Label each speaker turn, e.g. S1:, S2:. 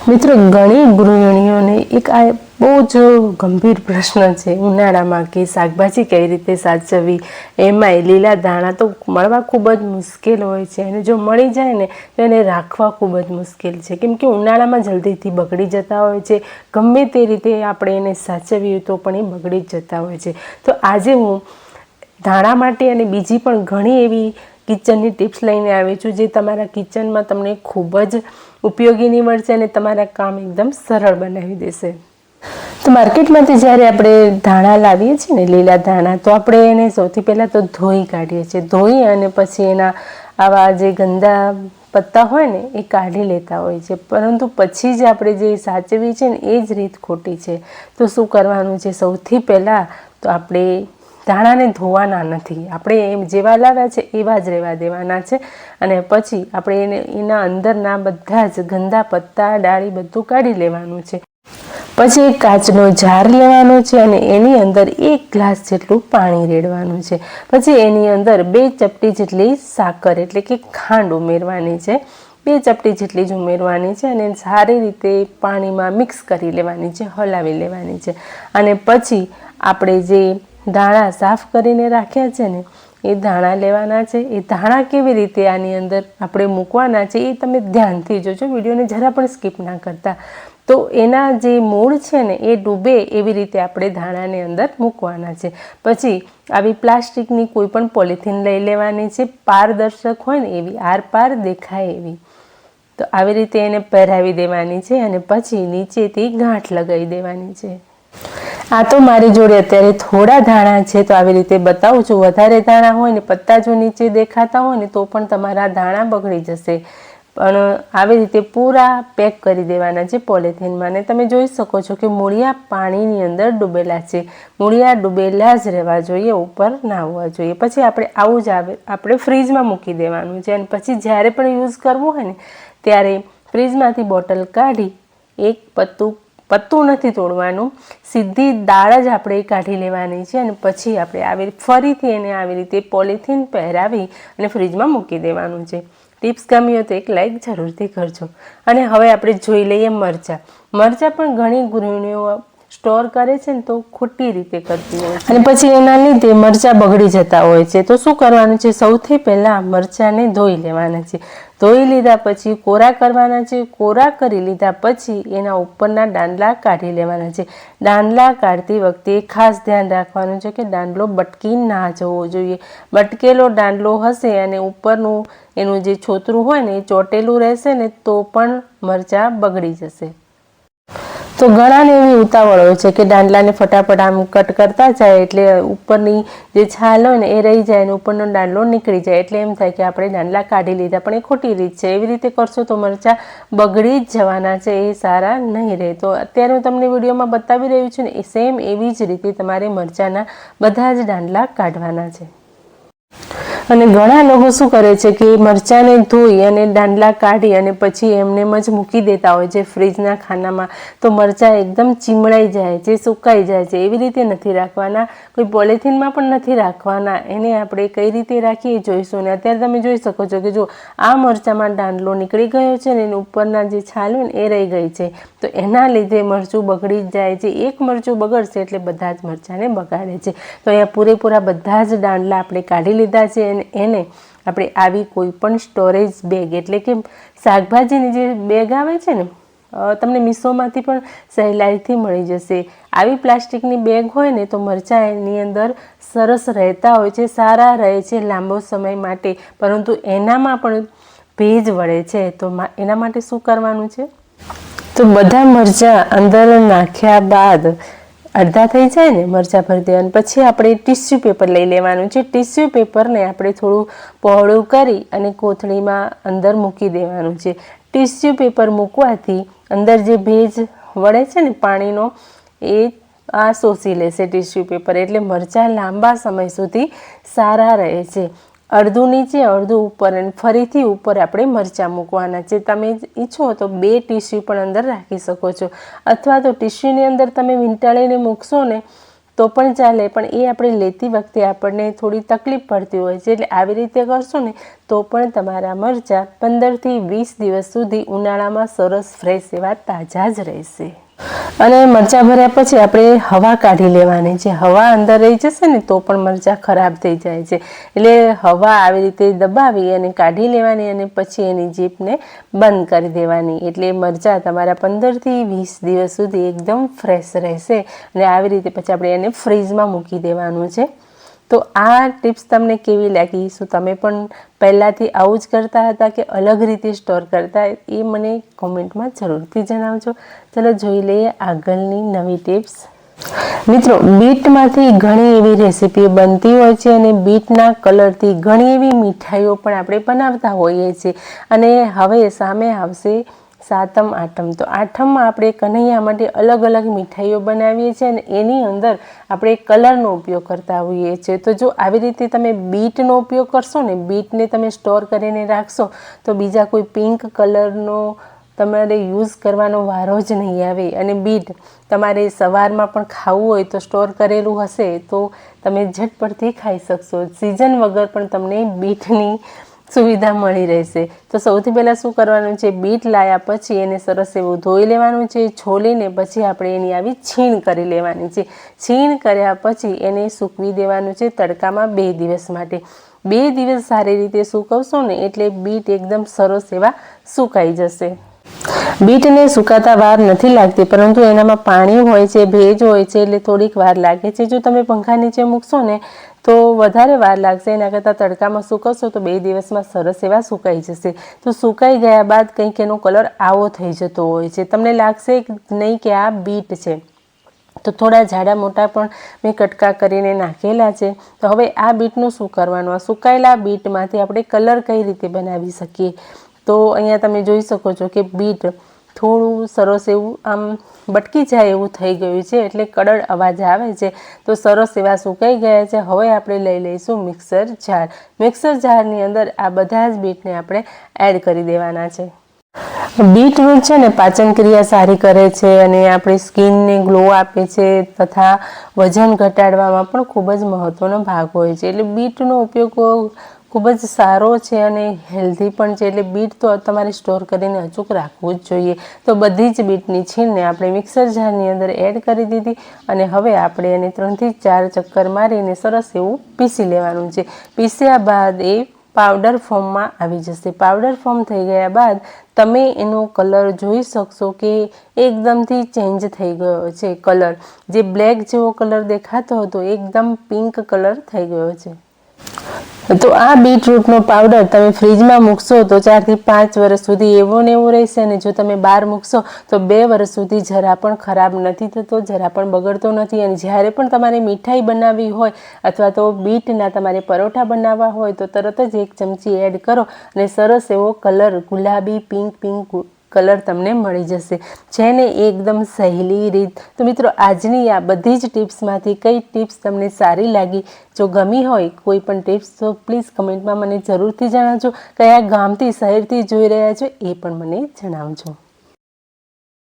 S1: મિત્રો, ઘણી ગૃહિણીઓને એક આ બહુ જ ગંભીર પ્રશ્ન છે ઉનાળામાં કે શાકભાજી કઈ રીતે સાચવવી, એમાંય લીલા દાણા તો મળવા ખૂબ જ મુશ્કેલ હોય છે અને જો મળી જાય ને તો એને રાખવા ખૂબ જ મુશ્કેલ છે, કેમ કે ઉનાળામાં જલ્દીથી બગડી જતા હોય છે. ગમે તે રીતે આપણે એને સાચવીએ તો પણ એ બગડી જ જતા હોય છે. તો આજે હું ધાણા માટે અને બીજી પણ ઘણી એવી કિચનની ટિપ્સ લઈને આવી છું જે તમારા કિચનમાં તમને ખૂબ જ ઉપયોગી નીવડશે અને તમારા કામ એકદમ સરળ બનાવી દેશે. તો માર્કેટમાંથી જ્યારે આપણે ધાણા લાવીએ છીએ ને, લીલા ધાણા, તો આપણે એને સૌથી પહેલાં તો ધોઈ કાઢીએ છીએ. ધોઈ અને પછી એના આવા જે ગંદા પત્તા હોય ને એ કાઢી લેતા હોય છે, પરંતુ પછી જ આપણે જે સાચવી છે ને એ જ રીત ખોટી છે. તો શું કરવાનું છે? સૌથી પહેલાં તો આપણે ધાણાને ધોવાના નથી, આપણે એમ જેવા લાવ્યા છે એવા જ રહેવા દેવાના છે અને પછી આપણે એના અંદરના બધા જ ગંદા પત્તા, ડાળી બધું કાઢી લેવાનું છે. પછી એક કાચનો જાર લેવાનો છે અને એની અંદર 1 ગ્લાસ જેટલું પાણી રેડવાનું છે. પછી એની અંદર 2 ચપટી જેટલી સાકર એટલે કે ખાંડ ઉમેરવાની છે. 2 ચપટી જેટલી જ ઉમેરવાની છે અને સારી રીતે પાણીમાં મિક્સ કરી લેવાની છે, હલાવી લેવાની છે. અને પછી આપણે જે ધાણા સાફ કરીને રાખ્યા છે ને એ ધાણા લેવાના છે. એ ધાણા કેવી રીતે આની અંદર આપણે મૂકવાના છે એ તમે ધ્યાનથી જોજો, વિડીયોને જરા પણ સ્કીપ ના કરતા. તો એના જે મૂળ છે ને એ ડૂબે એવી રીતે આપણે ધાણાની અંદર મૂકવાના છે. પછી આવી પ્લાસ્ટિકની કોઈ પણ પોલિથીન લઈ લેવાની છે, પારદર્શક હોય ને એવી, આરપાર દેખાય એવી. તો આવી રીતે એને પહેરાવી દેવાની છે અને પછી નીચેથી ગાંઠ લગાવી દેવાની છે. આ તો મારી જોડે અત્યારે થોડા ધાણા છે તો આવી રીતે બતાવું છું. વધારે ધાણા હોય ને પત્તા જો નીચે દેખાતા હોય ને તો પણ તમારા ધાણા બગડી જશે. પણ આવી રીતે પૂરા પેક કરી દેવાના છે પોલિથીનમાં. ને તમે જોઈ શકો છો કે મૂળિયા પાણીની અંદર ડૂબેલા છે. મૂળિયા ડૂબેલા જ રહેવા જોઈએ, ઉપર ના આવવા જોઈએ. પછી આવું જ આપણે ફ્રીજમાં મૂકી દેવાનું છે અને પછી જ્યારે પણ યુઝ કરવું હોય ને ત્યારે ફ્રીજમાંથી બોટલ કાઢી એક પત્તું નથી તોડવાનું, સીધી દાળ જ આપણે કાઢી લેવાની છે અને પછી આપણે ફરીથી એને આવી રીતે પોલિથીન પહેરાવી અને ફ્રીજમાં મૂકી દેવાનું છે. ટિપ્સ ગમી હોય તો એક લાઈક જરૂરથી કરજો. અને હવે આપણે જોઈ લઈએ મરચાં. મરચાં પણ ઘણી ગૃહિણીઓ સ્ટોર કરે છે ને તો ખોટી રીતે કરતી હોય છે અને પછી એના લીધે મરચાં બગડી જતા હોય છે. તો શું કરવાનું છે? સૌથી પહેલાં મરચાંને ધોઈ લેવાના છે. ધોઈ લીધા પછી કોરા કરવાના છે. કોરા કરી લીધા પછી એના ઉપરના દાંડલા કાઢી લેવાના છે. દાંડલા કાઢતી વખતે ખાસ ધ્યાન રાખવાનું છે કે દાંડલો બટકી ના જવો જોઈએ. બટકેલો દાંડલો હશે અને ઉપરનું એનું જે છોતરું હોય ને એ ચોટેલું રહેશે ને તો પણ મરચાં બગડી જશે. તો ઘણાને એવી ઉતાવળ હોય છે કે દાંડલાને ફટાફટ આમ કટ કરતા જાય એટલે ઉપરની જે છાલ હોય ને એ રહી જાય અને ઉપરનો દાંડલો નીકળી જાય, એટલે એમ થાય કે આપણે દાંડલા કાઢી લીધા, પણ એ ખોટી રીત છે. એવી રીતે કરશો તો મરચાં બગડી જ જવાના છે, એ સારા નહીં રહે. તો અત્યારે હું તમને વિડીયોમાં બતાવી રહ્યું છું ને એ સેમ એવી જ રીતે તમારે મરચાંના બધા જ દાંડલા કાઢવાના છે. અને ઘણા લોકો શું કરે છે કે મરચાંને ધોઈ અને દાંડલા કાઢી અને પછી એમનેમ જ મૂકી દેતા હોય છે ફ્રીજના ખાનામાં. તો મરચાં એકદમ ચીમડાઈ જાય છે, સુકાઈ જાય છે. એવી રીતે નથી રાખવાના, કોઈ પોલિથીનમાં પણ નથી રાખવાના. એને આપણે કઈ રીતે રાખીએ જોઈશું. ને અત્યારે તમે જોઈ શકો છો કે જો આ મરચાંમાં દાંડલો નીકળી ગયો છે ને એની ઉપરના જે છાલ હોય ને એ રહી ગઈ છે. તો એના લીધે મરચું બગડી જ જાય છે. એક મરચું બગડશે એટલે બધા જ મરચાંને બગાડે છે. તો અહીંયા પૂરેપૂરા બધા જ દાંડલા આપણે કાઢી લીધા છે અને એને આપણે આવી કોઈ પણ સ્ટોરેજ બેગ એટલે કે શાકભાજીની જે બેગ આવે છે ને, તમને મીશોમાંથી પણ સહેલાઈથી મળી જશે. આવી પ્લાસ્ટિકની બેગ હોય ને તો મરચાં એની અંદર સરસ રહેતા હોય છે, સારા રહે છે લાંબો સમય માટે. પરંતુ એનામાં પણ ભેજ વળે છે. તો એના માટે શું કરવાનું છે? તો બધા મરચાં અંદર નાખ્યા બાદ અડધા થઈ જાય ને મરચાં ભરી દેવાનું. પછી આપણે ટીશ્યુ પેપર લઈ લેવાનું છે. ટીશ્યુ પેપરને આપણે થોડું પહોળું કરી અને કોથળીમાં અંદર મૂકી દેવાનું છે. ટીશ્યુ પેપર મૂકવાથી અંદર જે ભેજ વળે છે ને પાણીનો એ શોષી લેશે ટીશ્યુ પેપર, એટલે મરચાં લાંબા સમય સુધી સારા રહે છે. અડધું નીચે અડધું ઉપર અને ફરીથી ઉપર આપણે મરચાં મૂકવાના છે. તમે ઈચ્છો તો 2 ટીશ્યુ પણ અંદર રાખી શકો છો, અથવા તો ટીશ્યુની અંદર તમે વીંટાળીને મૂકશો ને તો પણ ચાલે, પણ એ આપણે લેતી વખતે આપણને થોડી તકલીફ પડતી હોય છે. એટલે આવી રીતે કરશો ને તો પણ તમારા મરચાં 15થી 20 દિવસ સુધી ઉનાળામાં સરસ ફ્રેશ એવા તાજા જ રહેશે. અને મરચાં ભર્યા પછી આપણે હવા કાઢી લેવાની છે. હવા અંદર રહી જશે ને તો પણ મરચાં ખરાબ થઈ જાય છે. એટલે હવા આવી રીતે દબાવી અને કાઢી લેવાની અને પછી એની જીભને બંધ કરી દેવાની. એટલે મરચાં તમારા 15થી 20 દિવસ સુધી એકદમ ફ્રેશ રહેશે. અને આવી રીતે પછી આપણે એને ફ્રીજમાં મૂકી દેવાનું છે. તો આ ટિપ્સ તમને કેવી લાગી? શું તમે પણ પહેલાંથી આવું જ કરતા હતા કે અલગ રીતે સ્ટોર કરતા? એ મને કોમેન્ટમાં જરૂરથી જણાવજો. ચલો જોઈ લઈએ આગળની નવી ટિપ્સ. મિત્રો, બીટમાંથી ઘણી એવી રેસીપી બનતી હોય છે અને બીટના કલરથી ઘણી એવી મીઠાઈઓ પણ આપણે બનાવતા હોઈએ છીએ. અને હવે સામે આવશે સાતમ આઠમ. તો આઠમમાં આપણે કનૈયા માટે અલગ અલગ મીઠાઈઓ બનાવીએ છીએ અને એની અંદર આપણે કલરનો ઉપયોગ કરતા હોઈએ છીએ. તો જો આવી રીતે તમે બીટનો ઉપયોગ કરશો ને, બીટને તમે સ્ટોર કરીને રાખશો તો બીજા કોઈ પિંક કલરનો તમારે યુઝ કરવાનો વારો જ નહીં આવે. અને બીટ તમારે સવારમાં પણ ખાવું હોય તો સ્ટોર કરેલું હશે તો તમે ઝટપટથી ખાઈ શકશો. સિઝન વગર પણ તમને બીટની સુવિધા મળી રહેશે. તો સૌથી પહેલાં શું કરવાનું છે, બીટ લાવ્યા પછી એને સરસ એવું ધોઈ લેવાનું છે. છોલીને પછી આપણે એની આવી છીણ કરી લેવાની છે. છીણ કર્યા પછી એને સૂકવી દેવાનું છે તડકામાં 2 દિવસ માટે. 2 દિવસ સારી રીતે સૂકવશો ને એટલે બીટ એકદમ સરસ એવા સુકાઈ જશે. બીટને સુકાતા વાર નથી લાગતી, પરંતુ એનામાં પાણી હોય છે, ભેજ હોય છે, એટલે થોડીક વાર લાગે છે. જો તમે પંખા નીચે મૂકશો ને તો વધારે વાર લાગશે. એના કરતાં તડકામાં સૂકવશો તો 2 દિવસમાં સરસ એવા સુકાઈ જશે. તો સુકાઈ ગયા બાદ કંઈક એનો કલર આવો થઈ જતો હોય છે. તમને લાગશે નહીં કે આ બીટ છે. તો થોડા જાડા મોટા પણ મેં કટકા કરીને નાખેલા છે. તો હવે આ બીટનું શું કરવાનું? આ સુકાયેલા બીટમાંથી આપણે કલર કઈ રીતે બનાવી શકીએ? તો અહીંયા તમે જોઈ શકો છો કે બીટ થોડું સરસ એવું આમ બટકી જાય એવું થઈ ગયું છે. એટલે કડડ અવાજ આવે છે. તો સરસ એવા સુકાઈ ગયા છે. હવે આપણે લઈ લઈશું મિક્સર જાર. મિક્સર જારની અંદર આ બધા જ બીટને આપણે એડ કરી દેવાના છે. બીટરૂટ છે ને પાચન ક્રિયા સારી કરે છે અને આપણી સ્કિનને ગ્લો આપે છે તથા વજન ઘટાડવામાં પણ ખૂબ જ મહત્ત્વનો ભાગ હોય છે. એટલે બીટનો ઉપયોગ ખૂબ જ સારો છે અને હેલ્ધી પણ છે. એટલે બીટ તો તમારે સ્ટોર કરીને અચૂક રાખવું જ જોઈએ. તો બધી જ બીટની છીણને આપણે મિક્સર જારની અંદર એડ કરી દીધી અને હવે આપણે એને 3થી 4 ચક્કર મારીને સરસ એવું પીસી લેવાનું છે. પીસ્યા બાદ એ પાવડર ફોર્મમાં આવી જશે. પાવડર ફોર્મ થઈ ગયા બાદ તમે એનો કલર જોઈ શકશો કે એકદમથી ચેન્જ થઈ ગયો છે. કલર જે બ્લેક જેવો કલર દેખાતો હતો એકદમ પિંક કલર થઈ ગયો છે. તો આ બીટરૂટનો પાવડર તમે ફ્રીજમાં મૂકશો તો 4થી 5 વર્ષ સુધી એવો ને એવો રહેશે. અને જો તમે બહાર મૂકશો તો 2 વર્ષ સુધી જરા પણ ખરાબ નથી થતો, જરા પણ બગડતો નથી. અને જ્યારે પણ તમારે મીઠાઈ બનાવવી હોય અથવા તો બીટના તમારે પરોઠા બનાવવા હોય તો તરત જ 1 ચમચી એડ કરો અને સરસ એવો કલર ગુલાબી પિંક કલર તમને મળી જશે. છે ને એકદમ સહેલી રીત. તો મિત્રો, આજની આ બધી જ ટિપ્સમાંથી કઈ ટિપ્સ તમને સારી લાગી? જો ગમી હોય કોઈ પણ ટિપ્સ તો પ્લીઝ કમેન્ટમાં મને જરૂરથી જણાવજો. કયા ગામથી, શહેરથી જોઈ રહ્યા છો એ પણ મને જણાવજો.